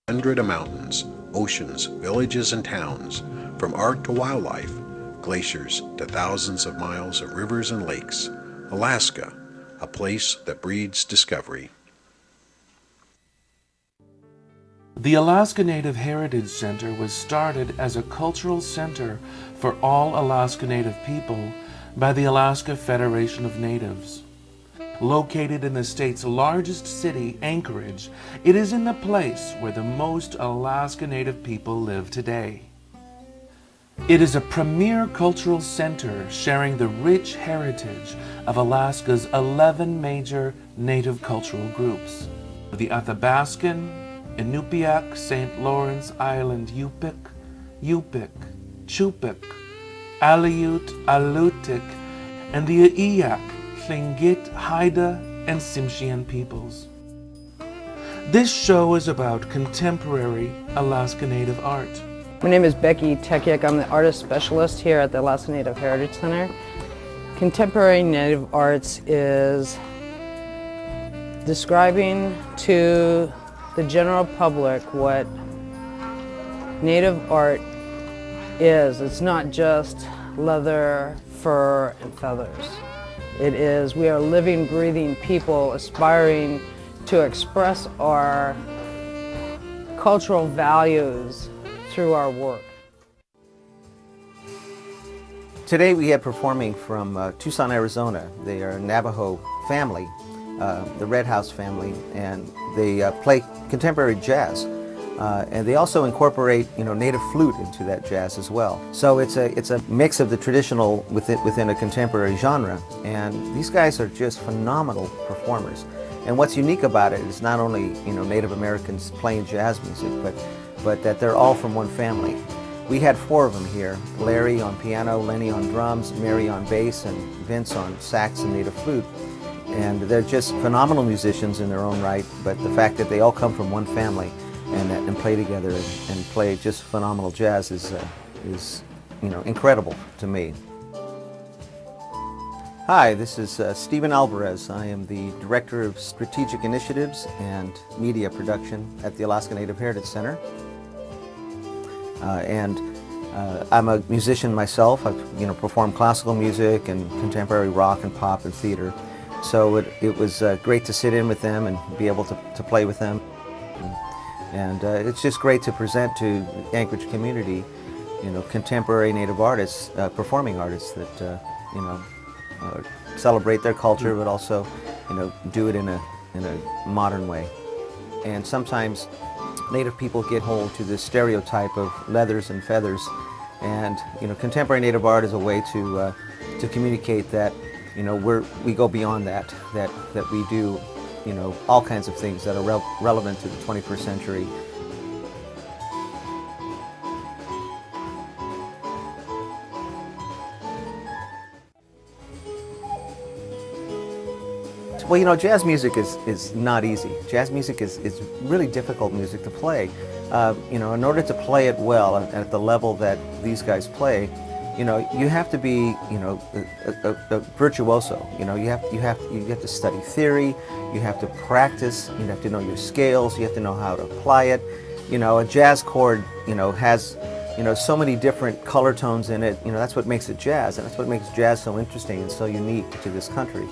100 mountains, oceans, villages, and towns, from art to wildlife, glaciers to thousands of miles of rivers and lakes. Alaska, a place that breeds discovery. The Alaska Native Heritage Center was started as a cultural center for all Alaska Native people by the Alaska Federation of Natives. Located in the state's largest city, Anchorage, it is in the place where the most Alaska Native people live today. It is a premier cultural center sharing the rich heritage of Alaska's 11 major Native cultural groups: the Athabaskan, Inupiaq, St. Lawrence Island Yupik, Chupik, Aleut, Alutiiq, and the Iyak, Tlingit, Haida, and Tsimshian peoples. This show is about contemporary Alaska Native art. My name is Becky Tekiak. I'm the artist specialist here at the Alaska Native Heritage Center. Contemporary Native arts is describing to the general public what Native art is. It's not just leather, fur, and feathers. It is, we are living, breathing people aspiring to express our cultural values through our work. Today we have performing from Tucson, Arizona. They are a Navajo family, the Redhouse Family, and they play contemporary jazz. And they also incorporate, native flute into that jazz as well. So it's a mix of the traditional within a contemporary genre. And these guys are just phenomenal performers. And what's unique about it is not only, Native Americans playing jazz music, but that they're all from one family. We had 4 of them here: Larry on piano, Lenny on drums, Mary on bass, and Vince on sax and native flute. And they're just phenomenal musicians in their own right, but the fact that they all come from one family and play together and play just phenomenal jazz is incredible to me. Hi, this is Stephen Alvarez. I am the Director of Strategic Initiatives and Media Production at the Alaska Native Heritage Center. I'm a musician myself. I've performed classical music and contemporary rock and pop and theater. So it was great to sit in with them and be able to play with them. And it's just great to present to the Anchorage community, contemporary Native artists, performing artists that, celebrate their culture, but also, do it in a modern way. And sometimes Native people get hold to this stereotype of leathers and feathers, and contemporary Native art is a way to communicate that, we go beyond that we do, all kinds of things that are relevant to the 21st century. Well, jazz music is not easy. Jazz music is really difficult music to play. In order to play it well at the level that these guys play, you have to be, a virtuoso. You have to study theory. You have to practice. You have to know your scales. You have to know how to apply it. A jazz chord, has, so many different color tones in it. That's what makes it jazz, and that's what makes jazz so interesting and so unique to this country.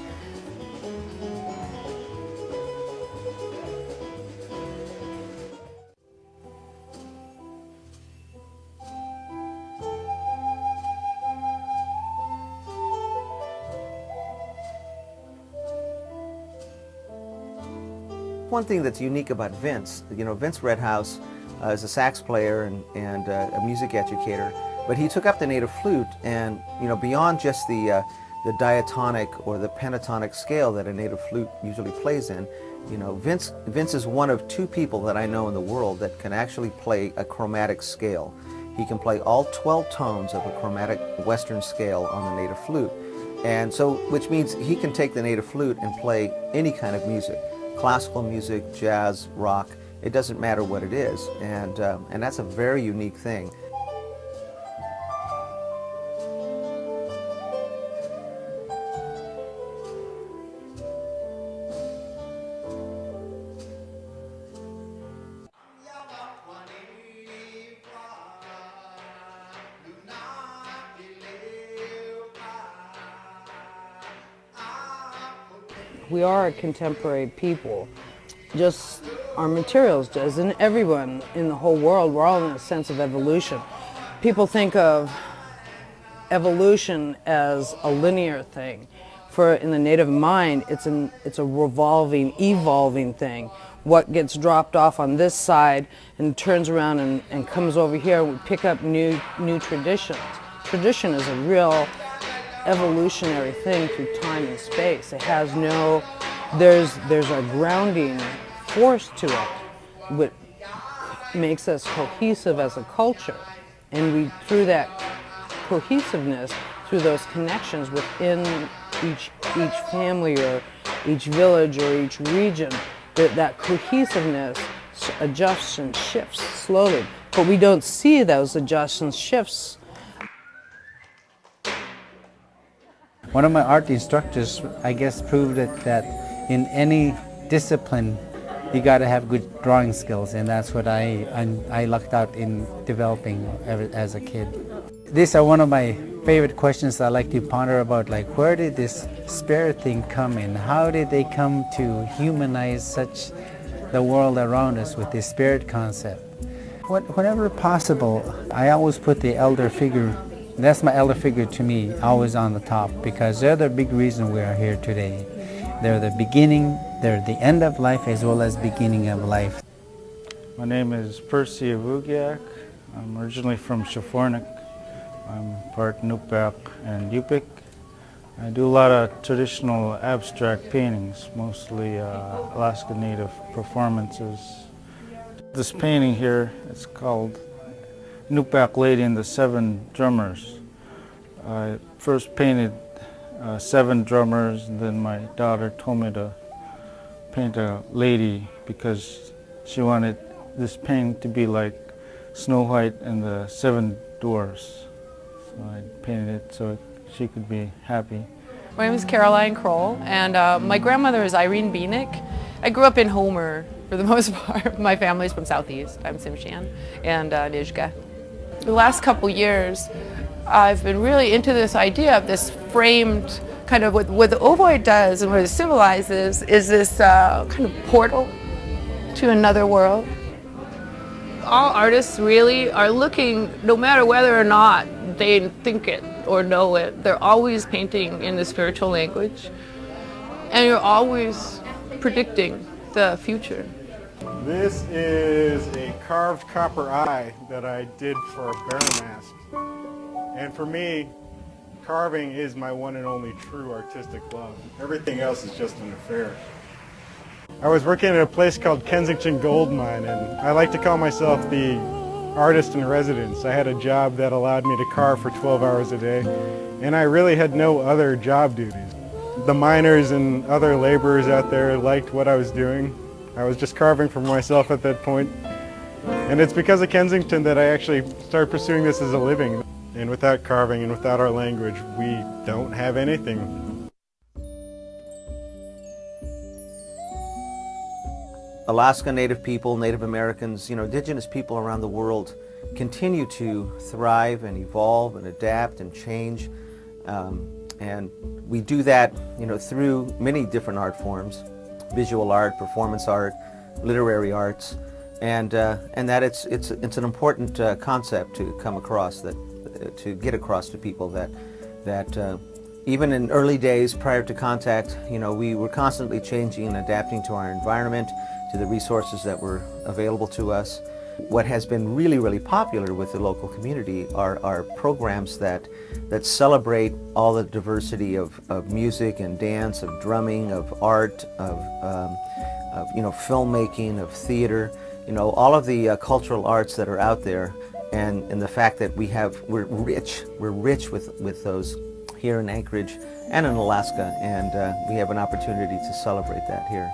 One thing that's unique about Vince, Vince Redhouse is a sax player and a music educator, but he took up the native flute and, beyond just the diatonic or the pentatonic scale that a native flute usually plays in, Vince is one of 2 people that I know in the world that can actually play a chromatic scale. He can play all 12 tones of a chromatic Western scale on the native flute. And so, which means he can take the native flute and play any kind of music. Classical music, jazz, rock, it doesn't matter what it is, and that's a very unique thing. We are a contemporary people. Just our materials does, and everyone in the whole world, we're all in a sense of evolution. People think of evolution as a linear thing. In the Native mind, it's a revolving, evolving thing. What gets dropped off on this side and turns around and comes over here, we pick up new traditions. Tradition is a real evolutionary thing through time and space. It has no, there's a grounding force to it, which makes us cohesive as a culture. And we, through that cohesiveness, through those connections within each family or each village or each region, that cohesiveness adjusts and shifts slowly. But we don't see those adjustments, shifts. One of my art instructors, I guess, proved that in any discipline, you got to have good drawing skills, and that's what I lucked out in developing as a kid. These are one of my favorite questions I like to ponder about, like, where did this spirit thing come in? How did they come to humanize the world around us with this spirit concept? Whenever possible, I always put the elder figure, that's my elder figure to me, always on the top, because they're the big reason we are here today. They're the beginning, they're the end of life as well as beginning of life. My name is Percy Avugiak. I'm originally from Shafornik. I'm part Nupaq and Yupik. I do a lot of traditional abstract paintings, mostly Alaska Native performances. This painting here, it's called Nupaq Lady and the Seven Drummers. I first painted 7 drummers, and then my daughter told me to paint a lady because she wanted this painting to be like Snow White and the 7 Dwarfs. So I painted it so she could be happy. My name is Caroline Kroll, and my grandmother is Irene Beanick. I grew up in Homer for the most part. My family's from Southeast. I'm Tsimshian and Nizhga. The last couple years, I've been really into this idea of this framed, kind of what the ovoid does and what it symbolizes is this kind of portal to another world. All artists really are looking, no matter whether or not they think it or know it, they're always painting in the spiritual language, and you're always predicting the future. This is a carved copper eye that I did for a bear mask. And for me, carving is my one and only true artistic love. Everything else is just an affair. I was working at a place called Kensington Gold Mine, and I like to call myself the artist in residence. I had a job that allowed me to carve for 12 hours a day, and I really had no other job duties. The miners and other laborers out there liked what I was doing. I was just carving for myself at that point. And it's because of Kensington that I actually started pursuing this as a living. And without carving and without our language, we don't have anything. Alaska Native people, Native Americans, indigenous people around the world continue to thrive and evolve and adapt and change. And we do that, through many different art forms: visual art, performance art, literary arts, and that it's an important concept to come across, to get across to people that even in early days prior to contact, we were constantly changing and adapting to our environment, to the resources that were available to us. What has been really, really popular with the local community are programs that celebrate all the diversity of music and dance, of drumming, of art, of filmmaking, of theater, all of the cultural arts that are out there, and the fact that we're rich with those here in Anchorage and in Alaska, and we have an opportunity to celebrate that here.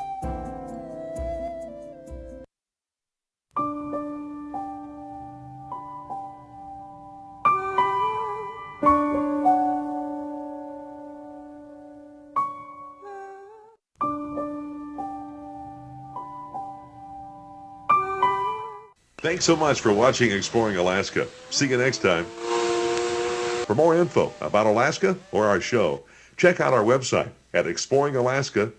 Thanks so much for watching Exploring Alaska. See you next time. For more info about Alaska or our show, check out our website at exploringalaska.com.